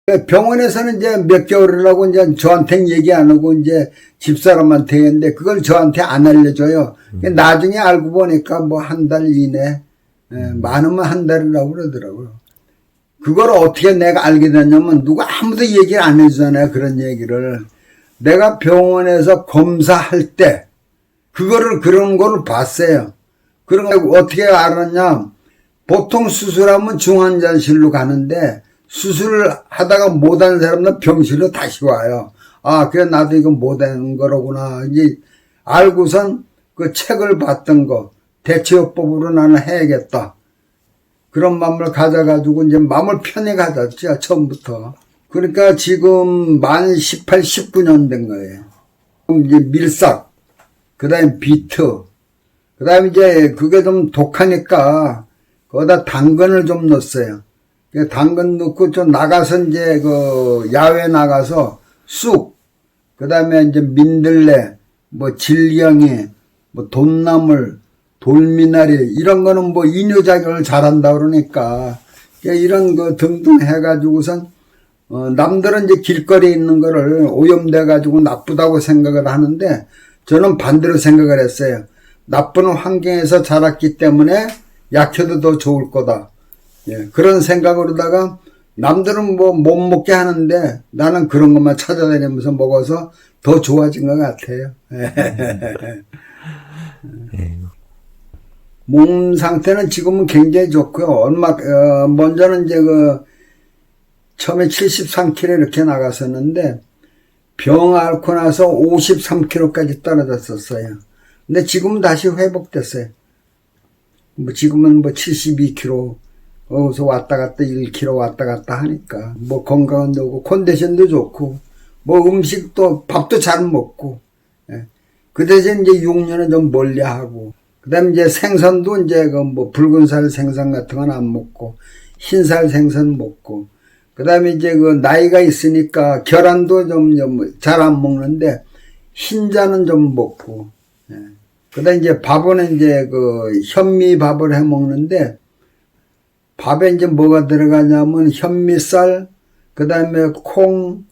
병원에서는 이제 몇 개월이라고 이제 저한테 얘기 안 하고 이제 집사람한테 했는데 그걸 저한테 안 알려줘요. 나중에 알고 보니까 뭐 한 달 이내, 많으면 한 달이라고 그러더라고요. 그걸 어떻게 내가 알게 됐냐면 누가 아무도 얘기를 안 해주잖아요. 그런 얘기를. 내가 병원에서 검사할 때 그런 거를 봤어요. 그런 거 어떻게 알았냐. 보통 수술하면 중환자실로 가는데 수술을 하다가 못하는 사람은 병실로 다시 와요. 아, 그래, 나도 이거 못하는 거로구나. 이제 알고선 그 책을 봤던 거, 대처요법으로 나는 해야겠다. 그런 마음을 가져가지고 이제 마음을 편히 가졌죠, 처음부터. 그러니까 지금 만 18, 19년 된 거예요. 이제 밀싹, 그 다음에 비트, 그 다음에 이제 그게 좀 독하니까 거기다 당근을 좀 넣었어요. 당근 넣고 좀 나가서 이제 그 야외 나가서 쑥, 그 다음에 이제 민들레, 뭐 질경이, 뭐 돈나물, 돌미나리 이런 거는 뭐 이뇨작용을 잘한다 그러니까 이런 거 등등 해가지고선 남들은 이제 길거리에 있는 거를 오염돼 가지고 나쁘다고 생각을 하는데 저는 반대로 생각을 했어요. 나쁜 환경에서 자랐기 때문에 약해도 더 좋을 거다. 예, 그런 생각으로다가 남들은 뭐 못 먹게 하는데 나는 그런 것만 찾아다니면서 먹어서 더 좋아진 것 같아요. 몸 상태는 지금은 굉장히 좋고요. 먼저는 이제 처음에 73kg 이렇게 나갔었는데 병 앓고 나서 53kg까지 떨어졌었어요. 근데 지금은 다시 회복됐어요. 뭐 지금은 뭐 72kg, 어디서 왔다 갔다 1kg 왔다 갔다 하니까 뭐 건강은 좋고 컨디션도 좋고 뭐 음식도 밥도 잘 먹고, 예. 그 대신 이제 육류는 좀 멀리하고 그다음에 이제 생선도 이제 뭐 붉은살 생선 같은 건 안 먹고 흰살 생선 먹고 그다음에 이제 나이가 있으니까 계란도 좀 잘 안 먹는데 흰자는 좀 먹고, 예. 그다음에 이제 밥은 이제 현미밥을 해 먹는데 밥에 이제 뭐가 들어가냐면 현미쌀, 그다음에 콩,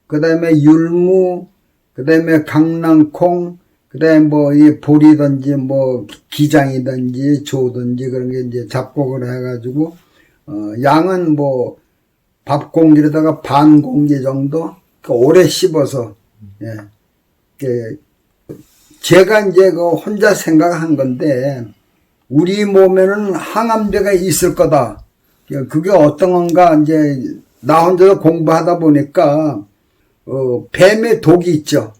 그다음에 율무, 그다음에 강낭콩, 그다음에 뭐 이 보리든지 뭐 기장이든지 조든지 그런 게 이제 잡곡을 해가지고 양은 뭐 밥 공기로다가 반 공기 정도 오래 씹어서, 예. 제가 이제 혼자 생각한 건데 우리 몸에는 항암제가 있을 거다. 그게 어떤 건가 이제 나 혼자서 공부하다 보니까 뱀에 독이 있죠.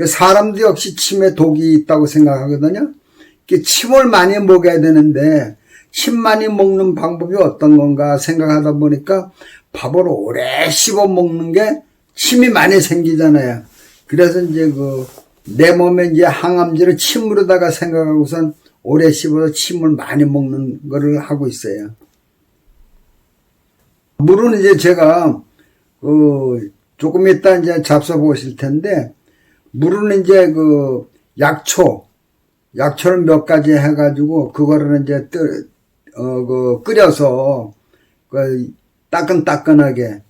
사람도 역시 침에 독이 있다고 생각하거든요. 침을 많이 먹어야 되는데 침 많이 먹는 방법이 어떤 건가 생각하다 보니까 밥을 오래 씹어 먹는 게 침이 많이 생기잖아요. 그래서 이제 내 몸에 이제 항암제를 침으로다가 생각하고선 오래 씹어서 침을 많이 먹는 거를 하고 있어요. 물은 이제 제가 조금 이따 이제 잡숴 보실 텐데 물은 이제 약초를 몇 가지 해가지고 그거를 이제 끓여서 따끈따끈하게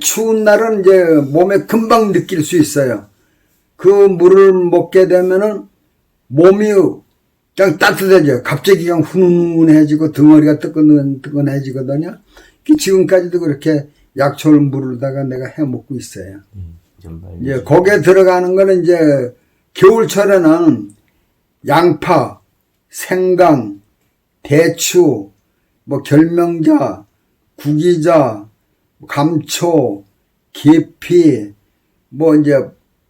추운 날은 이제 몸에 금방 느낄 수 있어요. 그 물을 먹게 되면은 몸이 그냥 따뜻해져요. 갑자기 그냥 훈훈해지고 덩어리가 뜨끈뜨끈해지거든요. 지금까지도 그렇게 약초를 물에다가 내가 해 먹고 있어요. 이제 거기에 들어가는 거는 이제 겨울철에는 양파, 생강, 대추, 뭐 결명자, 구기자, 감초, 계피, 뭐 이제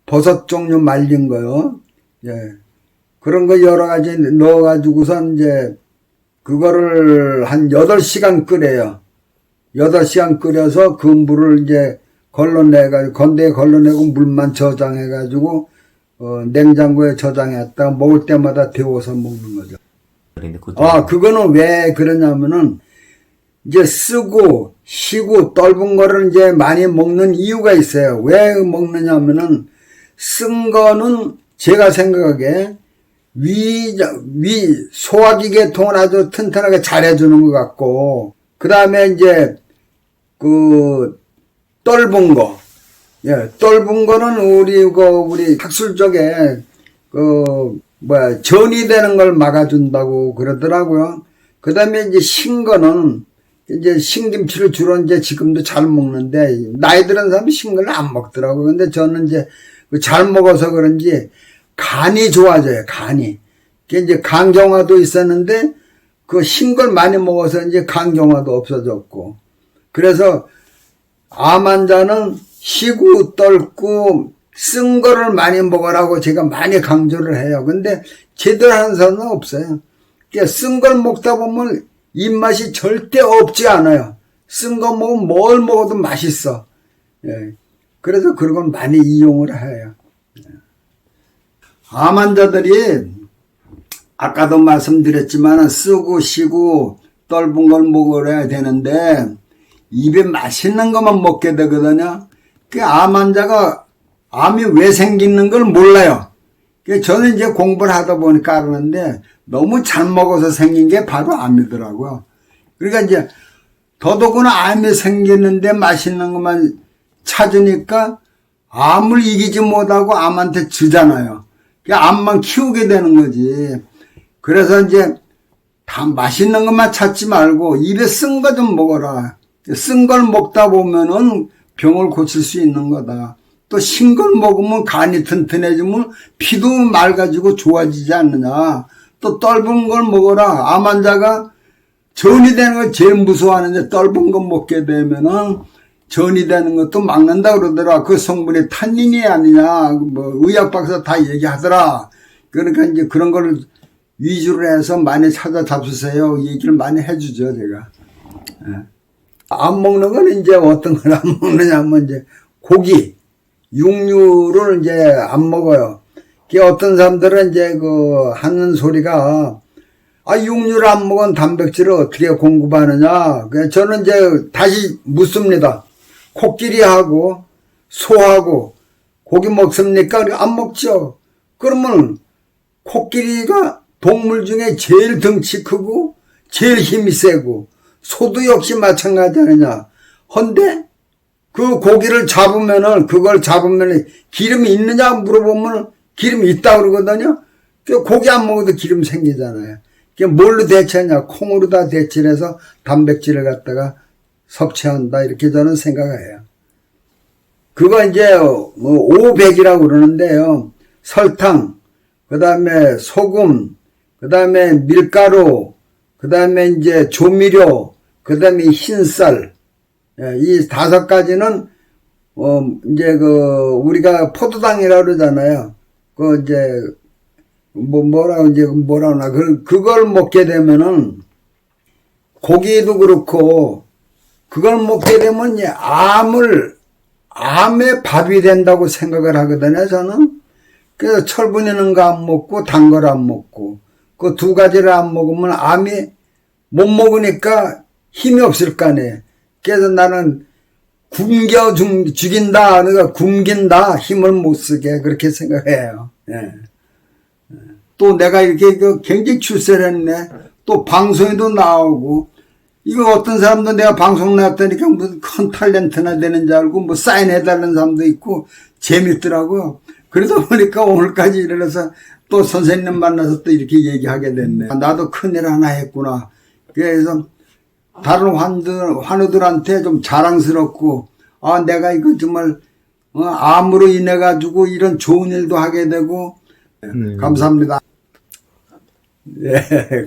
버섯 종류 말린 거요. 예. 그런 거 여러 가지 넣어가지고선 이제 그거를 한 8시간 끓여요. 8시간 끓여서 그 물을 이제 건대에 걸러내고 물만 저장해가지고, 냉장고에 저장했다가 먹을 때마다 데워서 먹는 거죠. 그거는 왜 그러냐면은 이제 쓰고, 쉬고, 떫은 거를 이제 많이 먹는 이유가 있어요. 왜 먹느냐면은 쓴 거는 제가 생각하기에 소화기 계통을 아주 튼튼하게 잘해주는 것 같고, 그 다음에 이제, 떫은 거. 예, 떫은 거는 우리 학술 쪽에, 전이 되는 걸 막아준다고 그러더라고요. 그 다음에 이제 신 거는, 이제 신김치를 주로 이제 지금도 잘 먹는데, 나이 들은 사람이 신 걸 안 먹더라고요. 근데 저는 이제 잘 먹어서 그런지 간이 좋아져요, 간이. 그게 이제 간경화도 있었는데, 그 신 걸 많이 먹어서 이제 간경화도 없어졌고. 그래서 암 환자는 시고 떫고 쓴 거를 많이 먹으라고 제가 많이 강조를 해요. 근데 제대로 하는 사람은 없어요. 그러니까 쓴 걸 먹다 보면 입맛이 절대 없지 않아요. 쓴 거 먹으면 뭘 먹어도 맛있어. 예. 그래서 그런 걸 많이 이용을 해요. 암 환자들이 아까도 말씀드렸지만 쓰고 쉬고 떫은 걸 먹어야 되는데 입에 맛있는 것만 먹게 되거든요. 그 암 환자가 암이 왜 생기는 걸 몰라요. 저는 이제 공부를 하다 보니까 알았는데 너무 잘 먹어서 생긴 게 바로 암이더라고요. 그러니까 이제 더더구나 암이 생기는데 맛있는 것만 찾으니까 암을 이기지 못하고 암한테 지잖아요. 암만 키우게 되는 거지. 그래서 이제 다 맛있는 것만 찾지 말고 입에 쓴 거 좀 먹어라. 쓴 걸 먹다 보면은 병을 고칠 수 있는 거다. 또 신 걸 먹으면 간이 튼튼해지면 피도 맑아지고 좋아지지 않느냐. 또 떫은 걸 먹어라. 암 환자가 전이 되는 걸 제일 무서워하는데 떫은 거 먹게 되면은 전이 되는 것도 막는다 그러더라. 그 성분이 탄닌이 아니냐. 의학 박사 다 얘기하더라. 그러니까 이제 그런 걸 위주로 해서 많이 찾아잡수세요. 얘기를 많이 해주죠, 제가. 안 먹는 건 이제 어떤 걸 안 먹느냐면 이제 고기, 육류를 이제 안 먹어요. 어떤 사람들은 이제 하는 소리가, 육류를 안 먹은 단백질을 어떻게 공급하느냐. 저는 이제 다시 묻습니다. 코끼리하고 소하고 고기 먹습니까? 안 먹죠. 그러면 코끼리가 동물 중에 제일 덩치 크고 제일 힘이 세고 소도 역시 마찬가지 아니냐. 헌데 그 고기를 잡으면은 그걸 잡으면 기름이 있느냐 물어보면 기름이 있다고 그러거든요. 고기 안 먹어도 기름 생기잖아요. 뭘로 대체하냐. 콩으로 다 대체를 해서 단백질을 갖다가 섭취한다 이렇게 저는 생각해요. 그거 이제 500이라고 그러는데요. 설탕, 그 다음에 소금, 그 다음에 밀가루, 그 다음에 이제 조미료, 그 다음에 흰쌀, 이 5가지는, 이제 우리가 포도당이라고 그러잖아요. 그걸 먹게 되면은, 고기도 그렇고, 그걸 먹게 되면, 암의 밥이 된다고 생각을 하거든요, 저는. 그래서 철분 있는 거 안 먹고, 단 걸 안 먹고, 그 2가지를 안 먹으면 암이 못 먹으니까 힘이 없을 거 아니에요. 그래서 나는 굶겨 죽인다, 그러니까 굶긴다, 힘을 못 쓰게, 그렇게 생각해요. 예. 또 내가 이렇게 굉장히 출세를 했네. 또 방송에도 나오고, 이거 어떤 사람도 내가 방송 나왔다니까 무슨 큰 탤런트나 되는 줄 알고, 사인해달라는 사람도 있고, 재밌더라고요. 그러다 보니까 오늘까지 일어나서 또 선생님 만나서 또 이렇게 얘기하게 됐네. 나도 큰일 하나 했구나. 그래서 다른 환우들한테 좀 자랑스럽고, 내가 이거 정말, 암으로 인해가지고 이런 좋은 일도 하게 되고, 감사합니다. 예,